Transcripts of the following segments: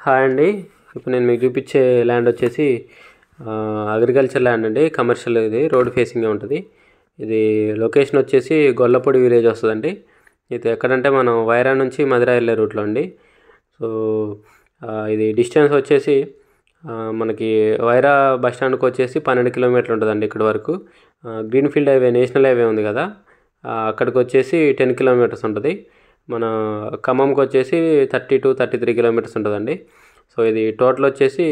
Hi అండి. ఇప్పుడు నేను మీకు చూపించే ల్యాండ్ వచ్చేసి అగ్రికల్చర్ ల్యాండ్ అండి. కమర్షియల్, ఇది రోడ్ ఫేసింగే ఉంటుంది. ఇది లొకేషన్ వచ్చేసి గొల్లపూడి విలేజ్ వస్తుందండి. ఇది ఎక్కడంటే మనం వైరా నుంచి మధుర వెళ్ళే రూట్లో అండి. సో ఇది డిస్టెన్స్ వచ్చేసి మనకి వైరా బస్ స్టాండ్కి వచ్చేసి 12 కిలోమీటర్లు ఉంటుందండి ఇక్కడ వరకు. గ్రీన్ఫీల్డ్ హైవే, నేషనల్ హైవే ఉంది కదా, అక్కడికి వచ్చేసి 10 కిలోమీటర్స్ ఉంటుంది. మన ఖమ్మంకి వచ్చేసి 32-33 కిలోమీటర్స్ ఉంటుందండి. సో ఇది టోటల్ వచ్చేసి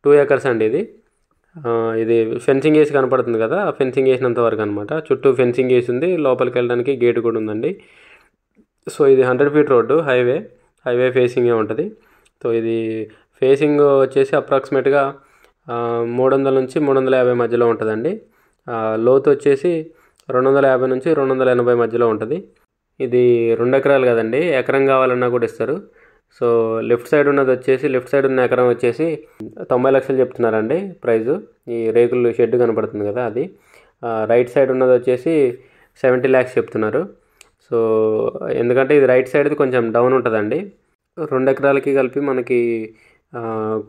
2 acres అండి. ఇది ఫెన్సింగ్ వేసి కనపడుతుంది కదా, ఆ ఫెన్సింగ్ వేసినంత వరకు అనమాట. చుట్టూ ఫెన్సింగ్ వేసి ఉంది, లోపలికి వెళ్ళడానికి గేట్ కూడా ఉందండి. సో ఇది 100 feet రోడ్డు, హైవే ఫేసింగే ఉంటుంది. సో ఇది ఫేసింగ్ వచ్చేసి అప్రాక్సిమేట్గా 300 నుంచి 350 మధ్యలో ఉంటుందండి. లోతు వచ్చేసి 250 నుంచి 280 మధ్యలో ఉంటుంది. ఇది 2 ఎకరాలు కదండి, ఎకరం కావాలన్నా కూడా ఇస్తారు. సో లెఫ్ట్ సైడ్ ఉన్న ఎకరం వచ్చేసి 90 లక్షలు చెప్తున్నారండి ప్రైజు. ఈ రేకులు షెడ్ కనపడుతుంది కదా అది. రైట్ సైడ్ ఉన్నది వచ్చేసి 70 lakhs చెప్తున్నారు. సో ఎందుకంటే ఇది రైట్ సైడ్ది కొంచెం డౌన్ ఉంటుందండి. 2 ఎకరాలకి కలిపి మనకి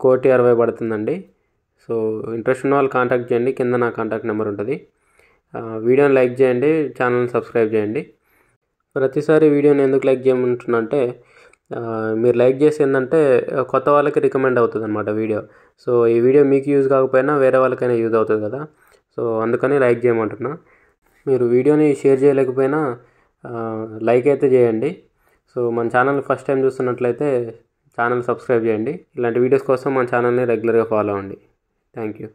1,60,00,000 పడుతుందండి. సో ఇంట్రెస్ట్ ఉన్న వాళ్ళు కాంటాక్ట్ చేయండి, కింద నా కాంటాక్ట్ నెంబర్ ఉంటుంది. వీడియోని లైక్ చేయండి, ఛానల్ని సబ్స్క్రైబ్ చేయండి. ప్రతిసారి వీడియోని ఎందుకు లైక్ చేయమంటున్నా అంటే, మీరు లైక్ చేసి ఏంటంటే కొత్త వాళ్ళకి రికమెండ్ అవుతుంది అనమాట వీడియో. సో ఈ వీడియో మీకు యూజ్ కాకపోయినా వేరే వాళ్ళకైనా యూజ్ అవుతుంది కదా, సో అందుకని లైక్ చేయమంటున్నా. మీరు వీడియోని షేర్ చేయలేకపోయినా లైక్ అయితే చేయండి. సో మన ఛానల్ ఫస్ట్ టైం చూస్తున్నట్లయితే ఛానల్ సబ్స్క్రైబ్ చేయండి. ఇలాంటి వీడియోస్ కోసం మన ఛానల్ని రెగ్యులర్గా ఫాలో అవ్వండి. Thank you.